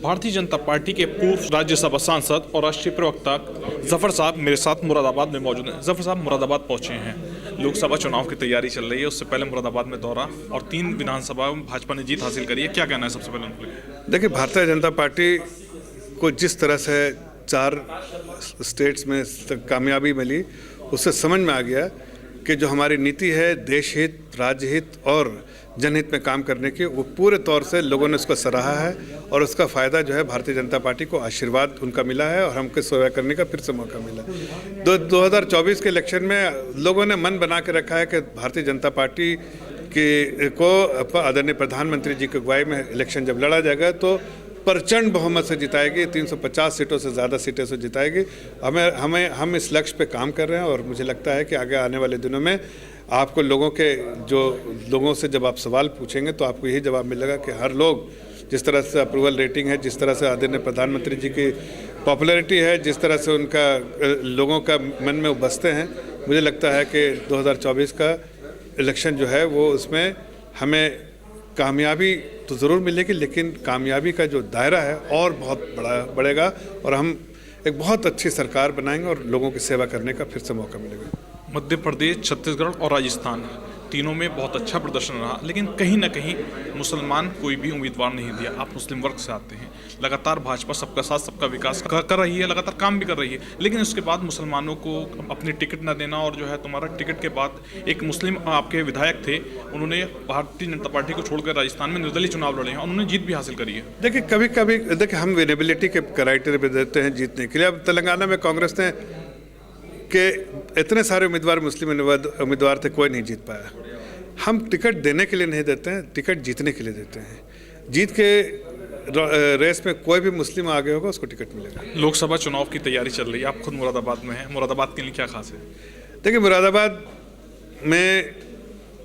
Bharatiya Janata party के पूर्व राज्यसभा सांसद और राष्ट्रीय प्रवक्ता जफर साहब मेरे साथ मुरादाबाद में मौजूद हैं। जफर साहब मुरादाबाद पहुंचे हैं। लोकसभा चुनाव की तैयारी चल रही है, उससे पहले मुरादाबाद में दौरा और 3 विधानसभा में भाजपा ने जीत हासिल करी है। क्या कहना है सबसे पहले उनके लिए? देखिए, भारतीय जनता पार्टी को जिस तरह से 4 स्टेट्स में कामयाबी मिली, उससे समझ में आ गया कि जो हमारी नीति है देश हित, राज्य हित और जनहित में काम करने की, वो पूरे तौर से लोगों ने उसको सराहा है और उसका फ़ायदा जो है भारतीय जनता पार्टी को आशीर्वाद उनका मिला है और हमको सेवा करने का फिर से मौका मिला। 2024 के इलेक्शन में लोगों ने मन बना के रखा है कि भारतीय जनता पार्टी को आदरणीय प्रधानमंत्री जी की अगुवाई में इलेक्शन जब लड़ा जाएगा तो प्रचंड बहुमत से जिताएगी, 350 सीटों से ज़्यादा सीटें से जिताएगी। हम इस लक्ष्य पे काम कर रहे हैं और मुझे लगता है कि आगे आने वाले दिनों में आपको लोगों से जब आप सवाल पूछेंगे तो आपको यही जवाब मिलेगा कि हर लोग जिस तरह से अप्रूवल रेटिंग है, जिस तरह से आदरणीय प्रधानमंत्री जी की पॉपुलैरिटी है, जिस तरह से उनका लोगों का मन में बसते हैं, मुझे लगता है कि 2024 का इलेक्शन जो है वो उसमें हमें कामयाबी तो ज़रूर मिलेगी, लेकिन कामयाबी का जो दायरा है और बहुत बढ़ेगा और हम एक बहुत अच्छी सरकार बनाएंगे और लोगों की सेवा करने का फिर से मौका मिलेगा। मध्य प्रदेश, छत्तीसगढ़ और राजस्थान तीनों में बहुत अच्छा प्रदर्शन रहा, लेकिन कहीं ना कहीं मुसलमान कोई भी उम्मीदवार नहीं दिया। आप मुस्लिम वर्ग से आते हैं, लगातार भाजपा सबका साथ सबका विकास कर रही है, लगातार काम भी कर रही है, लेकिन उसके बाद मुसलमानों को अपनी टिकट न देना और जो है तुम्हारा टिकट के बाद एक मुस्लिम आपके विधायक थे, उन्होंने भारतीय जनता पार्टी को छोड़कर राजस्थान में निर्दलीय चुनाव लड़े हैं और उन्होंने जीत भी हासिल करी है। देखिए, कभी कभी हम विनेबिलिटी के क्राइटेरिया पे देते हैं जीतने के लिए। अब तेलंगाना में कांग्रेस ने कि इतने सारे उम्मीदवार मुस्लिम उम्मीदवार थे, कोई नहीं जीत पाया। हम टिकट देने के लिए नहीं देते हैं, टिकट जीतने के लिए देते हैं। जीत के रेस में कोई भी मुस्लिम आगे होगा उसको टिकट मिलेगा। लोकसभा चुनाव की तैयारी चल रही है, आप खुद मुरादाबाद में हैं, मुरादाबाद के लिए क्या खास है? देखिए, मुरादाबाद में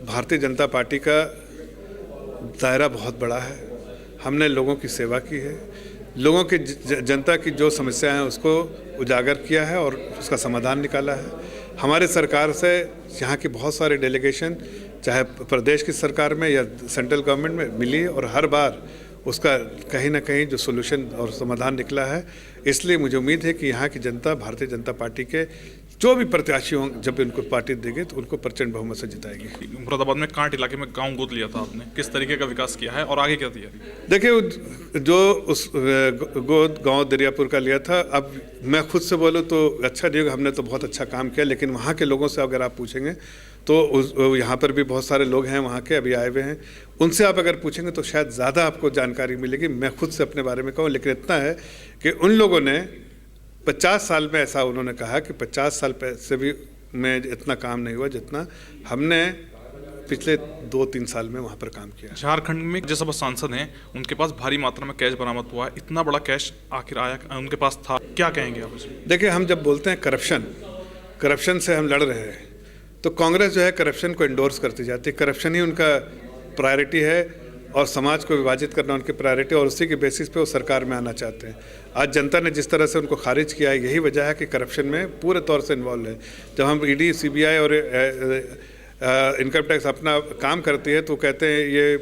भारतीय जनता पार्टी का दायरा बहुत बड़ा है। हमने लोगों की सेवा की है, लोगों की जनता की जो समस्याएं हैं उसको उजागर किया है और उसका समाधान निकाला है। हमारी सरकार से यहाँ की बहुत सारे डेलीगेशन चाहे प्रदेश की सरकार में या सेंट्रल गवर्नमेंट में मिली और हर बार उसका कहीं ना कहीं जो सोल्यूशन और समाधान निकला है। इसलिए मुझे उम्मीद है कि यहाँ की जनता भारतीय जनता पार्टी के जो भी प्रत्याशी हों, जब उनको पार्टी देगी तो उनको प्रचंड बहुमत से जिताएगी। मुरादाबाद में कांट इलाके में गांव गोद लिया था आपने, किस तरीके का विकास किया है और आगे क्या तैयारी? देखिए, जो उस गोद गांव दरियापुर का लिया था, अब मैं खुद से बोलूँ तो अच्छा नहीं होगा, हमने तो बहुत अच्छा काम किया, लेकिन वहाँ के लोगों से अगर आप पूछेंगे तो यहाँ पर भी बहुत सारे लोग हैं वहाँ के अभी आए हुए हैं, उनसे आप अगर पूछेंगे तो शायद ज़्यादा आपको जानकारी मिलेगी। मैं खुद से अपने बारे में कहूँ, लेकिन इतना है कि उन लोगों ने 50 साल में ऐसा उन्होंने कहा कि 50 साल से भी में इतना काम नहीं हुआ जितना हमने पिछले 2-3 साल में वहाँ पर काम किया। झारखंड में राज्यसभा सांसद हैं, उनके पास भारी मात्रा में कैश बरामद हुआ है, इतना बड़ा कैश आखिर आया उनके पास था, क्या कहेंगे आप उसमें? देखिए, हम जब बोलते हैं करप्शन से हम लड़ रहे हैं तो कांग्रेस जो है करप्शन को इंडोर्स करती जाती है। करप्शन ही उनका प्रायोरिटी है और समाज को विभाजित करना उनकी प्रायोरिटी, और उसी के बेसिस पे वो सरकार में आना चाहते हैं। आज जनता ने जिस तरह से उनको खारिज किया है, यही वजह है कि करप्शन में पूरे तौर से इन्वॉल्व है। जब हम ईडी, सीबीआई और इनकम टैक्स अपना काम करती है तो कहते हैं ये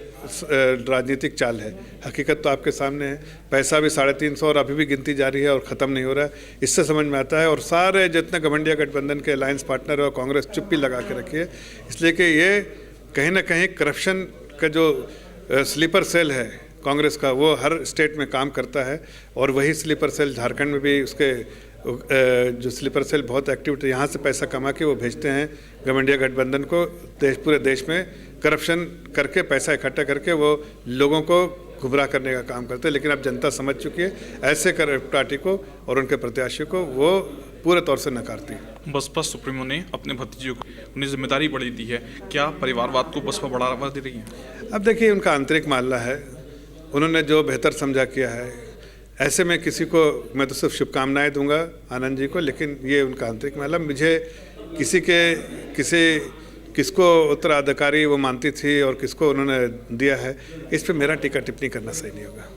राजनीतिक चाल है। हकीकत तो आपके सामने है, पैसा भी 350 और अभी भी गिनती जारी है और ख़त्म नहीं हो रहा है। इससे समझ में आता है, और सारे जितने गठबंधन गठबंधन के अलायंस पार्टनर है और कांग्रेस चुप्पी लगा के रखी है, इसलिए कि ये कहीं ना कहीं करप्शन का जो स्लीपर सेल है कांग्रेस का, वो हर स्टेट में काम करता है और वही स्लीपर सेल झारखंड में भी उसके जो स्लीपर सेल बहुत एक्टिव है। यहाँ से पैसा कमा के वो भेजते हैं गठबंधन गठबंधन को, पूरे देश में करप्शन करके पैसा इकट्ठा करके वो लोगों को गुमराह करने का काम करते हैं। लेकिन अब जनता समझ चुकी है ऐसे पार्टी को और उनके प्रत्याशियों को वो पूरे तौर से नकारती है। बसपा सुप्रीमो ने अपने भतीजों को उन्हें जिम्मेदारी बढ़ी दी है, क्या परिवारवाद को बसपा बढ़ावा दे रही है? अब देखिए, उनका आंतरिक मामला है, उन्होंने जो बेहतर समझा किया है। ऐसे में किसी को मैं तो सिर्फ शुभकामनाएं दूंगा आनंद जी को, लेकिन ये उनका आंतरिक मामला। मुझे किसको उत्तराधिकारी वो मानती थी और किसको उन्होंने दिया है, इस पर मेरा टीका टिप्पणी करना सही नहीं होगा।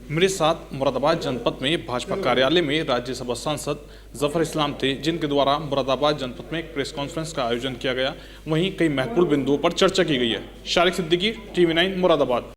मेरे साथ मुरादाबाद जनपद में भाजपा कार्यालय में राज्यसभा सांसद जफर इस्लाम थे, जिनके द्वारा मुरादाबाद जनपद में एक प्रेस कॉन्फ्रेंस का आयोजन किया गया। वहीं कई महत्वपूर्ण बिंदुओं पर चर्चा की गई है। शारिक सिद्दीकी, TV9 मुरादाबाद।